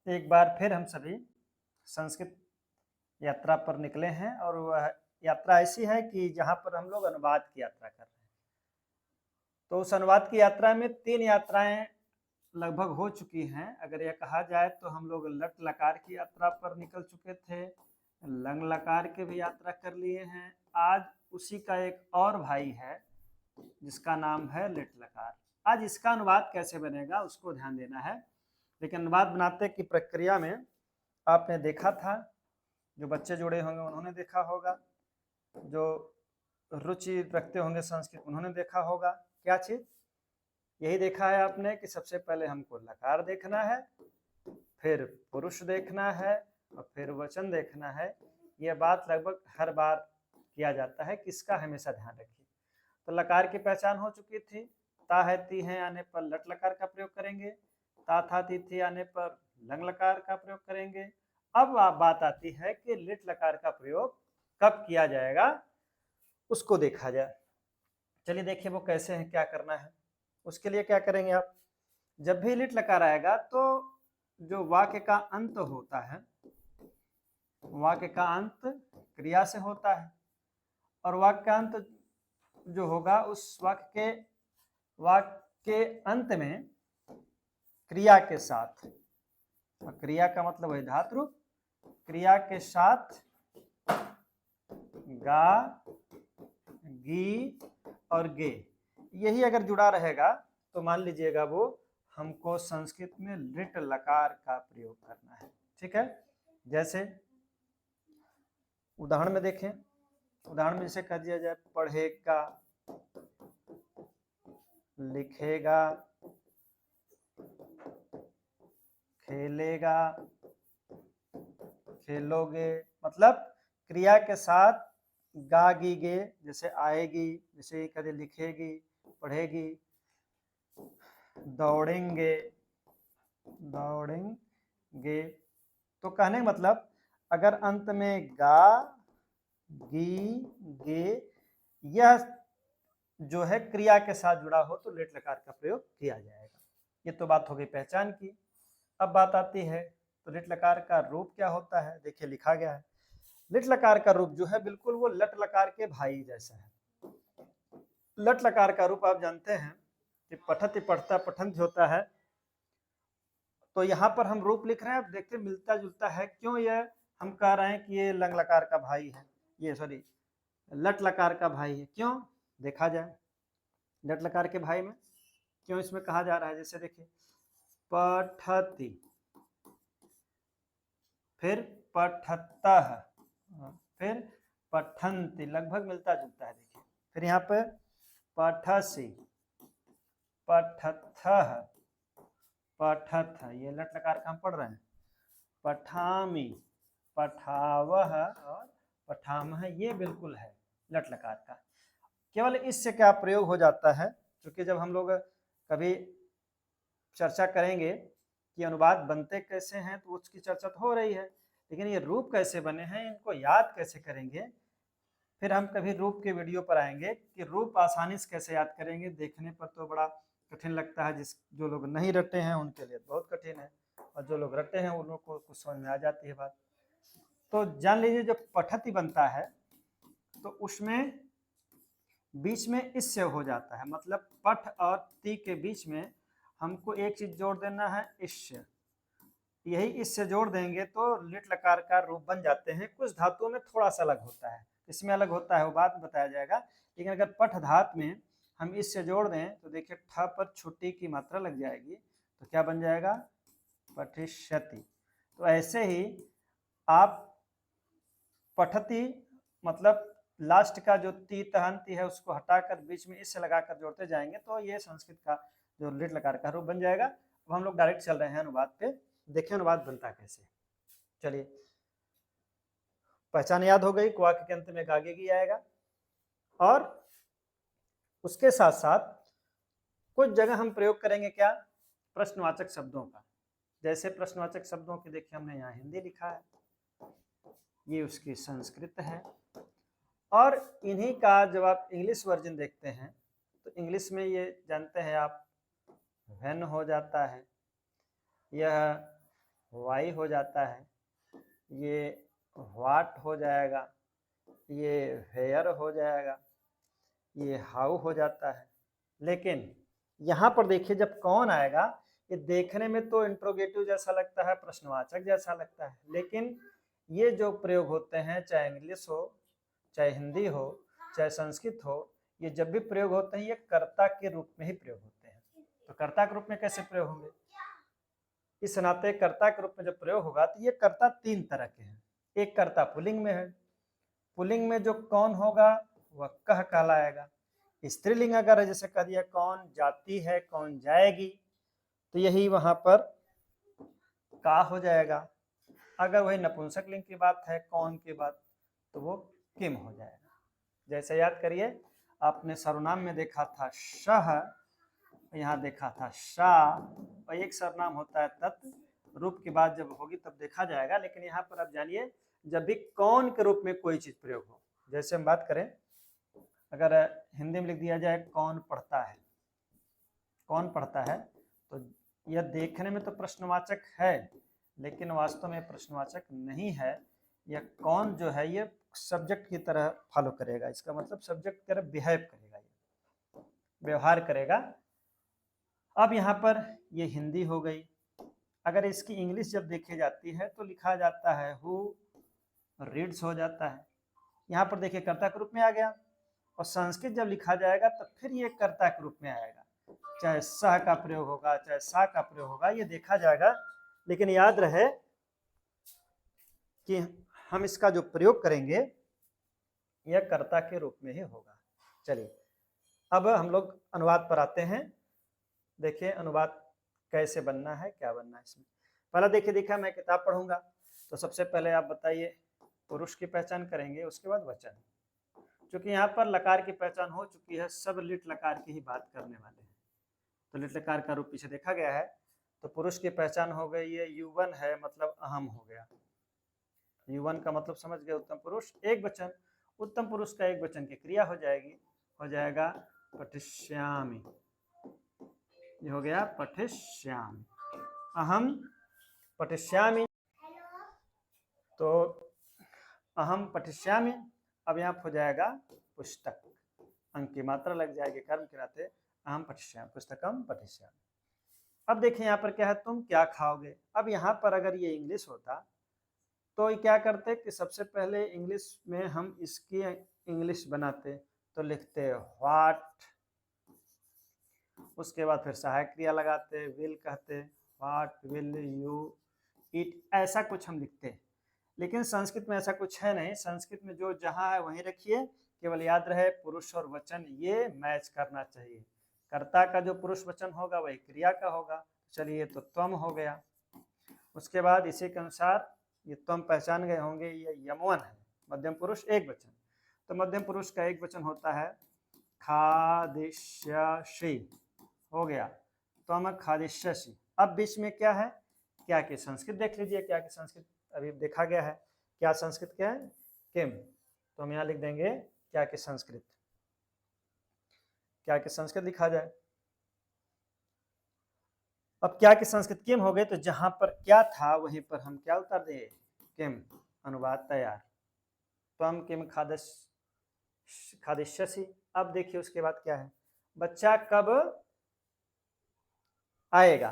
एक बार फिर हम सभी संस्कृत यात्रा पर निकले हैं और वह यात्रा ऐसी है कि जहाँ पर हम लोग अनुवाद की यात्रा कर रहे हैं। तो उस अनुवाद की यात्रा में 3 यात्राएं लगभग हो चुकी हैं। अगर यह कहा जाए तो हम लोग लट लकार की यात्रा पर निकल चुके थे, लंग लकार की भी यात्रा कर लिए हैं। आज उसी का एक और भाई है जिसका नाम है लिट लकार। आज इसका अनुवाद कैसे बनेगा उसको ध्यान देना है। लेकिन अनुवाद बनाते की प्रक्रिया में आपने देखा था, जो बच्चे जुड़े होंगे उन्होंने देखा होगा, जो रुचि रखते होंगे संस्कृत उन्होंने देखा होगा। क्या चीज? यही देखा है आपने कि सबसे पहले हमको लकार देखना है, फिर पुरुष देखना है और फिर वचन देखना है। यह बात लगभग हर बार किया जाता है, किसका हमेशा ध्यान रखिए। तो लकार की पहचान हो चुकी थी। ता है ती है आने पर लट लकार का प्रयोग करेंगे, ता था ती थी आने पर लंग लकार का प्रयोग करेंगे। अब बात आती है कि लिट लकार का प्रयोग कब किया जाएगा, उसको देखा जाए। चलिए देखिए वो कैसे है, क्या करना है। उसके लिए क्या करेंगे आप, जब भी लिट लकार आएगा तो जो वाक्य का अंत होता है, वाक्य का अंत क्रिया से होता है और वाक्य का अंत जो होगा उस वाक्य के अंत में क्रिया के साथ, क्रिया का मतलब है धातु, क्रिया के साथ गा गी और गे, यही अगर जुड़ा रहेगा तो मान लीजिएगा वो हमको संस्कृत में लिट लकार का प्रयोग करना है। ठीक है, जैसे उदाहरण में देखें, उदाहरण में जैसे कह दिया जाए पढ़ेगा, लिखेगा, खेलेगा, खेलोगे, मतलब क्रिया के साथ गागी गे, जैसे आएगी, जैसे कभी लिखेगी, पढ़ेगी, दौड़ेंगे, दौड़ेंगे। तो कहने का मतलब अगर अंत में गा गी गे यह जो है क्रिया के साथ जुड़ा हो तो लिट लकार का प्रयोग किया जाएगा। ये तो बात हो गई पहचान की। अब बात आती है तो लिट लकार का रूप क्या होता है। देखिए लिखा गया है, लिट लकार का रूप जो है बिल्कुल वो लट लकार के भाई जैसा है। लट लकार का रूप आप जानते हैं कि पठति पढ़ता पठंत होता है, तो यहाँ पर हम रूप लिख रहे हैं, आप देखते मिलता जुलता है। क्यों यह हम कह रहे हैं कि ये लंग लकार का भाई है, ये सॉरी लट लकार का भाई है। क्यों, देखा जाए लट लकार के भाई में क्यों इसमें कहा जा रहा है। जैसे देखिए पठति, फिर पठतः, फिर पठन्ति, लगभग मिलता जुलता है। देखिए फिर यहाँ पे पठसि, पठथः, पठथ, ये लट लकार का हम पढ़ रहे हैं। पठामि, पठावह और पठामह, ये बिल्कुल है लट लकार का। केवल इससे क्या प्रयोग हो जाता है, क्योंकि जब हम लोग कभी चर्चा करेंगे कि अनुवाद बनते कैसे हैं तो उसकी चर्चा तो हो रही है, लेकिन ये रूप कैसे बने हैं, इनको याद कैसे करेंगे, फिर हम कभी रूप के वीडियो पर आएंगे कि रूप आसानी से कैसे याद करेंगे। देखने पर तो बड़ा कठिन लगता है, जो लोग नहीं रटे हैं उनके लिए बहुत कठिन है, और जो लोग रटे हैं उन लोग को कुछ समझ में आ जाती है बात। तो जान लीजिए जब पठति बनता है तो उसमें बीच में इससे हो जाता है, मतलब पठ और ती के बीच में हमको एक चीज जोड़ देना है, इससे। यही इससे जोड़ देंगे तो लिट लकार का रूप बन जाते हैं। कुछ धातुओं में थोड़ा सा अलग होता है, इसमें अलग होता है वो बात बताया जाएगा। लेकिन अगर पठ धात में हम इससे जोड़ दें तो देखिए ठ पर छुट्टी की मात्रा लग जाएगी, तो क्या बन जाएगा, पठिष्यति। तो ऐसे ही आप पठति मतलब लास्ट का जो ती तहंती है उसको हटाकर बीच में इससे लगाकर जोड़ते जाएंगे तो ये संस्कृत का जो लिट लकार का रूप बन जाएगा। अब हम लोग डायरेक्ट चल रहे हैं अनुवाद पे, देखिए अनुवाद बनता कैसे। चलिए पहचान याद हो गई, वाक्य के अंत में गागेगी आएगा, और उसके साथ साथ कुछ जगह हम प्रयोग करेंगे क्या, प्रश्नवाचक शब्दों का। जैसे प्रश्नवाचक शब्दों की देखिए हमने यहाँ हिंदी लिखा है, ये उसकी संस्कृत है। और इन्हीं का जब आप इंग्लिश वर्जन देखते हैं तो इंग्लिश में ये जानते हैं आप व्हेन हो जाता है, यह वाई हो जाता है, ये व्हाट हो जाएगा, ये हेयर हो जाएगा, ये हाउ हो जाता है। लेकिन यहाँ पर देखिए जब कौन आएगा, ये देखने में तो इंट्रोगेटिव जैसा लगता है, प्रश्नवाचक जैसा लगता है, लेकिन ये जो प्रयोग होते हैं, चाहे इंग्लिश हो, चाहे हिंदी हो, चाहे संस्कृत हो, ये जब भी प्रयोग होते हैं ये कर्ता के रूप में ही प्रयोग होते हैं। तो कर्ता के रूप में कैसे प्रयोग होंगे? इस नाते कर्ता के रूप में जब प्रयोग होगा तो ये कर्ता तीन तरह के हैं। एक कर्ता पुल्लिंग में है, पुल्लिंग में जो कौन होगा वह कह कहलाएगा। स्त्रीलिंग अगर है, जैसे कह दिया कौन जाती है, कौन जाएगी, तो यही वहां पर का हो जाएगा। अगर वही नपुंसक लिंग की बात है, कौन की बात, तो वो किम हो जाएगा। जैसे याद करिए, आपने सर्वनाम में देखा था शह, यहाँ देखा था शाह, और एक सर्वनाम होता है तत्, रूप की बात जब होगी तब देखा जाएगा। लेकिन यहाँ पर आप जानिए, जब भी कौन के रूप में कोई चीज प्रयोग हो, जैसे हम बात करें, अगर हिंदी में लिख दिया जाए कौन पढ़ता है, कौन पढ़ता है, तो यह देखने में तो प्रश्नवाचक है, लेकिन वास्तव में प्रश्नवाचक नहीं है। यह कौन जो है ये सब्जेक्ट की तरह फॉलो करेगा, इसका मतलब सब्जेक्ट की तरह बिहेव करेगा, ये व्यवहार करेगा। अब यहाँ पर ये हिंदी हो गई। अगर इसकी इंग्लिश जब देखी जाती है तो लिखा जाता है हु रीड्स हो जाता है। यहाँ पर देखिए कर्ता के रूप में आ गया। और संस्कृत जब लिखा जाएगा तो फिर ये कर्ता के रूप में आएगा, चाहे सह का प्रयोग होगा, चाहे सा का प्रयोग होगा, ये देखा जाएगा। लेकिन याद रहे कि हम इसका जो प्रयोग करेंगे यह कर्ता के रूप में ही होगा। चलिए अब हम लोग अनुवाद पर आते हैं। देखिए अनुवाद कैसे बनना है, क्या बनना है इसमें। पहला देखिए, देखा मैं किताब पढ़ूंगा, तो सबसे पहले आप बताइए पुरुष की पहचान करेंगे, उसके बाद वचन। क्योंकि यहाँ पर लकार की पहचान हो चुकी है, सब लिट लकार की ही बात करने वाले हैं, तो लिट लकार का रूप पीछे देखा गया है। तो पुरुष की पहचान हो गई, ये युवन है मतलब अहम हो गया। युवन का मतलब समझ गए, उत्तम पुरुष एक वचन, उत्तम पुरुष का एक वचन की क्रिया हो जाएगी, हो जाएगा पठिष्यामि। ये हो गया पठिष्यामि, अहम पठिष्यामि। तो अहम पठिष्यामि, अब यहाँ हो जाएगा पुस्तक, अंक की मात्रा लग जाएगी कर्म के नाते, अहम पठिष्यामि पुस्तकम पठिष्यामि। अब देखिए यहाँ पर क्या है, तुम क्या खाओगे। अब यहाँ पर अगर ये इंग्लिश होता तो क्या करते कि सबसे पहले इंग्लिश में हम इसकी इंग्लिश बनाते, तो लिखते व्हाट, उसके बाद फिर सहायक क्रिया लगाते, विल कहते, व्हाट विल यू ईट, ऐसा कुछ हम लिखते। लेकिन संस्कृत में ऐसा कुछ है नहीं। संस्कृत में जो जहाँ है वहीं रखिए, केवल याद रहे पुरुष और वचन ये मैच करना चाहिए। कर्ता का जो पुरुष वचन होगा वही क्रिया का होगा। चलिए तो त्वम हो गया। उसके बाद इसी के अनुसार ये त्वम पहचान गए होंगे, ये यमवन है, मध्यम पुरुष एक वचन। तो मध्यम पुरुष का एक वचन होता है खादिष्यसि, हो गया त्वम खादिष्यसि। अब बीच में क्या है, क्या की संस्कृत देख लीजिए, क्या की संस्कृत अभी देखा गया है। क्या संस्कृत क्या है, किम, तो हम यहाँ लिख देंगे क्या की संस्कृत, क्या की संस्कृत लिखा जाए। अब क्या की संस्कृत किम हो गए, तो जहां पर क्या था वहीं पर हम क्या उतार दें, किम, अनुवाद तैयार। त्वम किम खादिष्यसि। अब देखिए उसके बाद क्या है, बच्चा कब आएगा।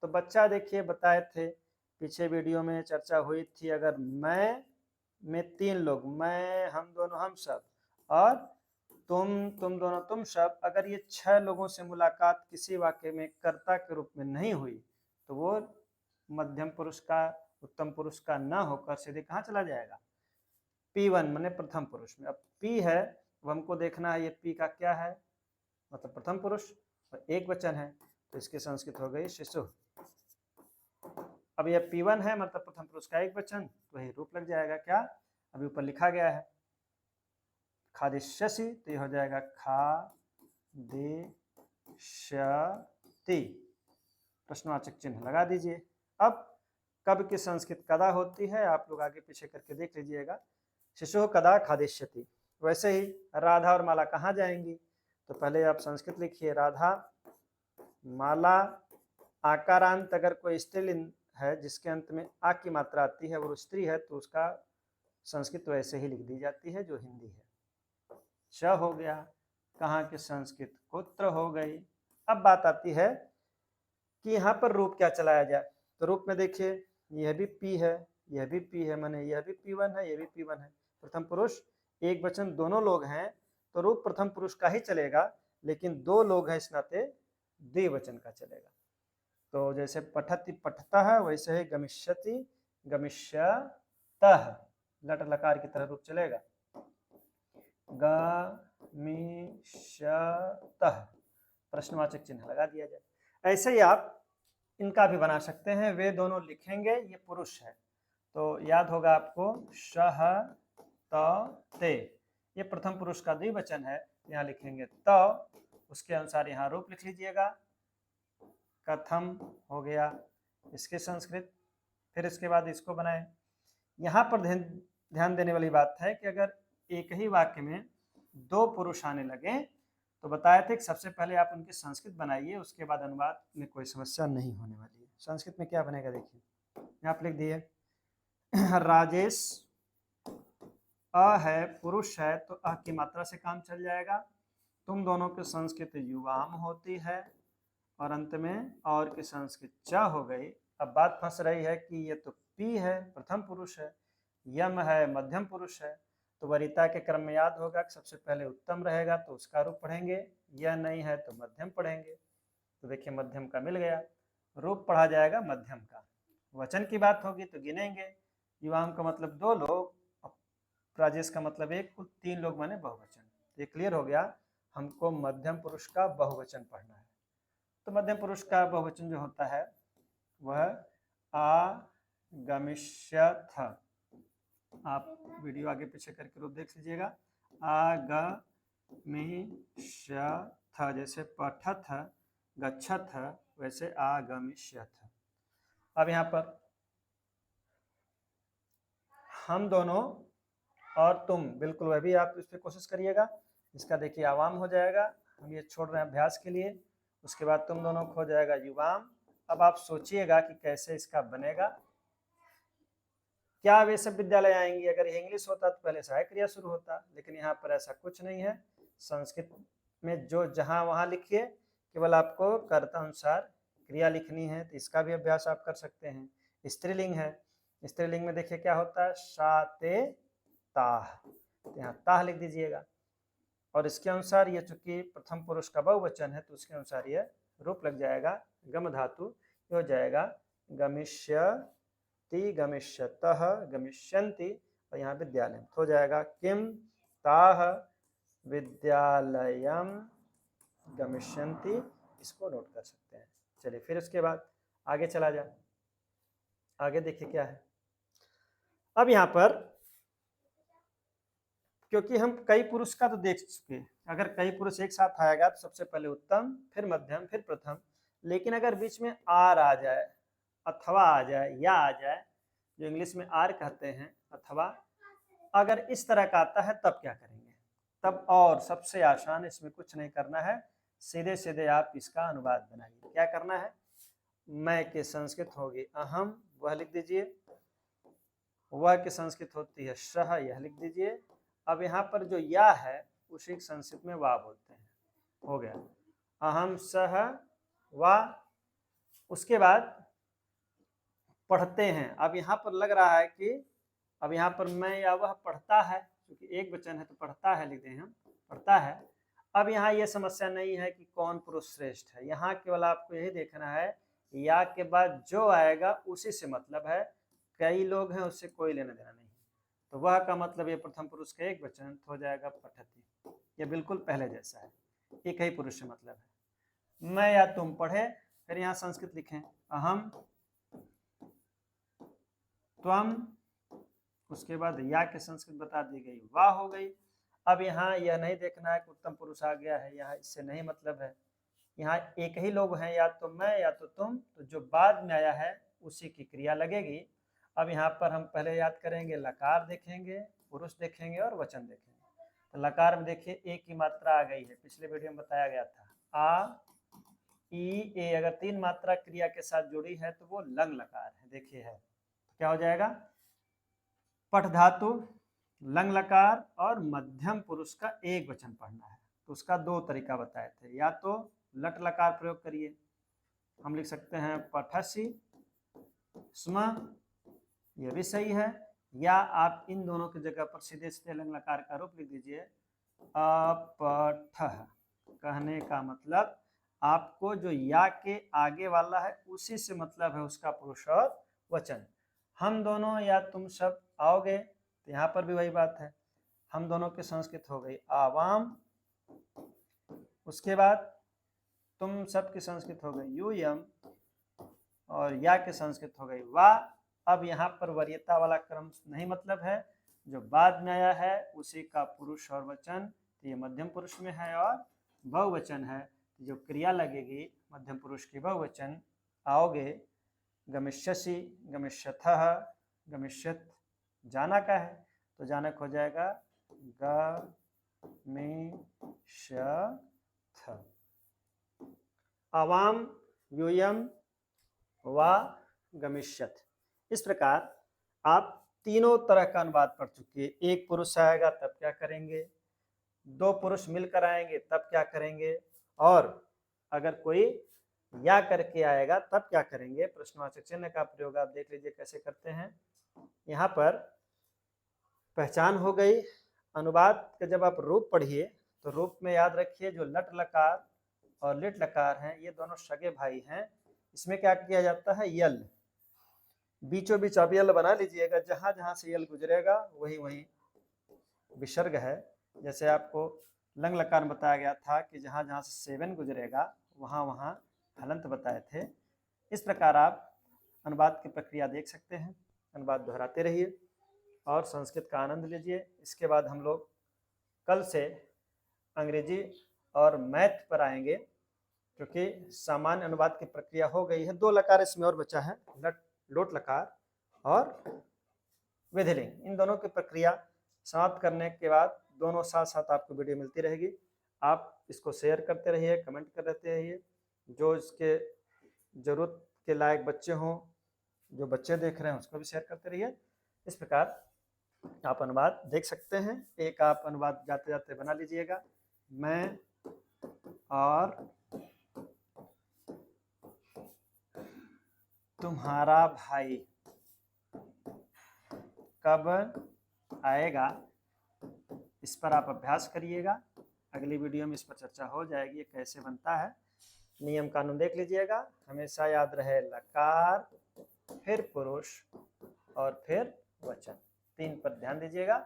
तो बच्चा देखिए बताए थे पीछे वीडियो में चर्चा हुई थी, अगर मैं में तीन लोग, मैं, हम दोनों, हम सब, और तुम दोनों, तुम सब, अगर ये 6 लोगों से मुलाकात किसी वाक्य में कर्ता के रूप में नहीं हुई तो वो मध्यम पुरुष का, उत्तम पुरुष का ना होकर सीधे कहाँ चला जाएगा, P1 माने प्रथम पुरुष में। अब P है वो हमको देखना है, ये P का क्या है, मतलब प्रथम पुरुष, और एक वचन है, तो इसकी संस्कृत हो गई शिशु। अब यह P1 है मतलब प्रथम पुरुष का एक वचन, तो वही रूप लग जाएगा क्या, अभी ऊपर लिखा गया है खादिष्यसि, तो ये हो जाएगा खादिष्यति, प्रश्नवाचक चिन्ह लगा दीजिए। अब कब की संस्कृत कदा होती है, आप लोग आगे पीछे करके देख लीजिएगा, शिशु कदा खादिष्यति। वैसे ही राधा और माला कहाँ जाएंगी, तो पहले आप संस्कृत लिखिए राधा, माला, आकारांत अगर कोई स्त्रीलिंग है जिसके अंत में आ की मात्रा आती है वो स्त्री है तो उसका संस्कृत वैसे ही लिख दी जाती है जो हिंदी है। च हो गया, कहाँ की संस्कृत कुत्र हो गई। अब बात आती है कि यहाँ पर रूप क्या चलाया जाए। तो रूप में देखिए यह भी पी है, यह भी पी है, माने यह भी P1 है, यह भी P1 है। प्रथम पुरुष एक वचन दोनों लोग हैं तो रूप प्रथम पुरुष का ही चलेगा, लेकिन दो लोग हैं इस नाते द्विवचन का चलेगा। तो जैसे पठति पठतः वैसे ही गमिष्यति गमिष्यतः, लट लकार की तरह रूप चलेगा। गमिष्यतः प्रश्नवाचक चिन्ह लगा दिया जाए। ऐसे ही आप इनका भी बना सकते हैं। वे दोनों लिखेंगे, ये पुरुष है तो याद होगा आपको शह त ते, ये प्रथम पुरुष का द्विवचन है, यहाँ लिखेंगे त, उसके अनुसार यहाँ रूप लिख लीजिएगा। कथम हो गया इसके संस्कृत। फिर इसके बाद इसको बनाए। यहाँ पर ध्यान देने वाली बात है कि अगर एक ही वाक्य में दो पुरुष आने लगे तो बताया था कि सबसे पहले आप उनकी संस्कृत बनाइए, उसके बाद अनुवाद में कोई समस्या नहीं होने वाली है। संस्कृत में क्या बनेगा देखिए, यहाँ आप लिख दिए राजेश, अ है पुरुष है तो अ की मात्रा से काम चल जाएगा। तुम दोनों की संस्कृत युवाम होती है और अंत में और की संस्कृत च हो गई। अब बात फंस रही है कि ये तो पी है प्रथम पुरुष है, यम है मध्यम पुरुष है, तो वरीयता के क्रम में याद होगा कि सबसे पहले उत्तम रहेगा तो उसका रूप पढ़ेंगे, यह नहीं है तो मध्यम पढ़ेंगे। तो देखिए मध्यम का मिल गया, रूप पढ़ा जाएगा मध्यम का। वचन की बात होगी तो गिनेंगे, युवाम का मतलब दो लोग, राजेश का मतलब एक, कुल तीन लोग माने बहुवचन। ये क्लियर हो गया, हमको मध्यम पुरुष का बहुवचन पढ़ना है। तो मध्यम पुरुष का बहुवचन जो होता है वह आगमिष्यथ, आप वीडियो आगे पीछे करके रूप देख लीजिएगा। आगमिष्यथ, जैसे पठथ गच्छथ वैसे आगमिष्यथ। अब यहाँ पर हम दोनों और तुम, बिल्कुल वह भी आप इस पर कोशिश करिएगा। इसका देखिए आवाम हो जाएगा, हम ये छोड़ रहे हैं अभ्यास के लिए। उसके बाद तुम दोनों को हो जाएगा युवाम। अब आप सोचिएगा कि कैसे इसका बनेगा। क्या वे सब विद्यालय आएंगी? अगर ये इंग्लिश होता तो पहले सहायक क्रिया शुरू होता, लेकिन यहाँ पर ऐसा कुछ नहीं है। संस्कृत में जो जहाँ वहाँ लिखिए, केवल आपको कर्ता अनुसार क्रिया लिखनी है। तो इसका भी अभ्यास आप कर सकते हैं। स्त्रीलिंग है, स्त्रीलिंग में देखिए क्या होता है, शाते ताह, तो यहाँ ताह लिख दीजिएगा। और इसके अनुसार ये चूंकि प्रथम पुरुष का बहुवचन है तो उसके अनुसार ये रूप लग जाएगा, गम धातु हो जाएगा गमिष्यति गमिष्यतः गमिष्यन्ति, और यहाँ विद्यालय हो जाएगा किम ताह विद्यालयम गमिष्यन्ति। इसको नोट कर सकते हैं। चलिए फिर उसके बाद आगे चला जाए। आगे देखिए क्या है। अब यहाँ पर क्योंकि हम कई पुरुष का तो देख चुके, अगर कई पुरुष एक साथ आएगा तो सबसे पहले उत्तम, फिर मध्यम, फिर प्रथम। लेकिन अगर बीच में आर आ जाए, अथवा आ जाए, या आ जाए, जो इंग्लिश में आर कहते हैं, अथवा, अगर इस तरह का आता है तब क्या करेंगे? तब और सबसे आसान, इसमें कुछ नहीं करना है, सीधे सीधे आप इसका अनुवाद बनाइए। क्या करना है, मैं की संस्कृत होगी अहम, वह लिख दीजिए। वह की संस्कृत होती है सह, यह लिख दीजिए। अब यहाँ पर जो या है उसी संस्कृत में वा बोलते हैं। हो गया अहम सह वा। उसके बाद पढ़ते हैं। अब यहाँ पर लग रहा है कि अब यहाँ पर मैं या वह पढ़ता है, क्योंकि एक वचन है तो पढ़ता है लिख दें हम, पढ़ता है। अब यहाँ ये समस्या नहीं है कि कौन पुरुष श्रेष्ठ है, यहाँ केवल आपको यही देखना है या के बाद जो आएगा उसी से मतलब है। कई लोग हैं उससे कोई लेना देना नहीं, तो वह का मतलब ये प्रथम पुरुष का एक वचन हो जाएगा पठति। ये बिल्कुल पहले जैसा है, एक ही पुरुष से मतलब है। मैं या तुम पढ़े, फिर यहाँ संस्कृत लिखें अहम त्वम, उसके बाद या के संस्कृत बता दी गई वाह हो गई। अब यहाँ यह नहीं देखना है कि उत्तम पुरुष आ गया है, यहाँ इससे नहीं मतलब है। यहाँ एक ही लोग हैं, या तो मैं या तो तुम, तो जो बाद में आया है उसी की क्रिया लगेगी। अब यहाँ पर हम पहले याद करेंगे, लकार देखेंगे, पुरुष देखेंगे और वचन देखेंगे। तो लकार में देखिए एक की मात्रा आ गई है, पिछले वीडियो में बताया गया था आ ई ए अगर 3 मात्रा क्रिया के साथ जुड़ी है तो वो लंग लकार है। देखिए है तो क्या हो जाएगा, पठ धातु, लंग लकार और मध्यम पुरुष का एक वचन पढ़ना है। तो उसका 2 तरीका बताए थे, या तो लट लकार प्रयोग करिए, हम लिख सकते हैं पठसी स्म, यह भी सही है, या आप इन दोनों की जगह पर सीधे सीधे लंग लकार का रूप लिख दीजिए अपठः। कहने का मतलब आपको जो या के आगे वाला है उसी से मतलब है उसका पुरुष और वचन। हम दोनों या तुम सब आओगे, तो यहाँ पर भी वही बात है, हम दोनों की संस्कृत हो गई आवाम, उसके बाद तुम सब की संस्कृत हो गई यूयम, और या की संस्कृत हो गई वा। अब यहाँ पर वरीयता वाला क्रम नहीं मतलब है, जो बाद में आया है उसी का पुरुष और वचन, तो ये मध्यम पुरुष में है और बहुवचन है, जो क्रिया लगेगी मध्यम पुरुष की बहुवचन, आओगे, गमिष्यसि, गमिष्यथः, गमिष्यत, जाना का है तो जानक हो जाएगा गमिष्यथ। आवाम, यूयम, वा, गमिष्यथ। इस प्रकार आप तीनों तरह का अनुवाद पढ़ चुके हैं। एक पुरुष आएगा तब क्या करेंगे, 2 पुरुष मिलकर आएंगे तब क्या करेंगे, और अगर कोई या करके आएगा तब क्या करेंगे। प्रश्नवाचक चिन्ह का प्रयोग आप देख लीजिए कैसे करते हैं। यहाँ पर पहचान हो गई। अनुवाद का जब आप रूप पढ़िए तो रूप में याद रखिए जो लट लकार और लिट लकार हैं ये दोनों सगे भाई हैं। इसमें क्या किया जाता है, यल, बीचों बीच आप यल बना लीजिएगा, जहां जहां से यल गुजरेगा वही वही विसर्ग है। जैसे आपको लंग लकार बताया गया था कि जहां जहां से सेवन गुजरेगा वहां वहां हलंत बताए थे। इस प्रकार आप अनुवाद की प्रक्रिया देख सकते हैं। अनुवाद दोहराते रहिए और संस्कृत का आनंद लीजिए। इसके बाद हम लोग कल से अंग्रेजी और मैथ पर आएंगे, क्योंकि सामान्य अनुवाद की प्रक्रिया हो गई है। 2 लकार इसमें और बचा है, लोट लकार और विधिलिंग। इन दोनों की प्रक्रिया समाप्त करने के बाद दोनों साथ साथ आपको वीडियो मिलती रहेगी। आप इसको शेयर करते रहिए, कमेंट करते रहिए। जो इसके जरूरत के लायक बच्चे हों, जो बच्चे देख रहे हैं उसको भी शेयर करते रहिए। इस प्रकार आप अनुवाद देख सकते हैं। एक आप अनुवाद जाते जाते बना लीजिएगा, मैं और तुम्हारा भाई कब आएगा, इस पर आप अभ्यास करिएगा। अगली वीडियो में इस पर चर्चा हो जाएगी, ये कैसे बनता है। नियम कानून देख लीजिएगा। हमेशा याद रहे लकार, फिर पुरुष और फिर वचन, 3 पर ध्यान दीजिएगा,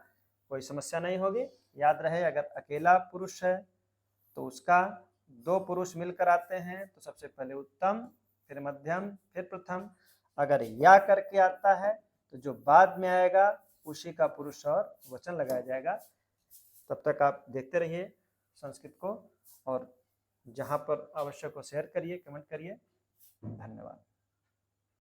कोई समस्या नहीं होगी। याद रहे अगर अकेला पुरुष है तो उसका 2 पुरुष मिलकर आते हैं तो सबसे पहले उत्तम, फिर मध्यम, फिर प्रथम। अगर या करके आता है तो जो बाद में आएगा उसी का पुरुष और वचन लगाया जाएगा। तब तक आप देखते रहिए संस्कृत को, और जहाँ पर आवश्यक हो शेयर करिए, कमेंट करिए। धन्यवाद।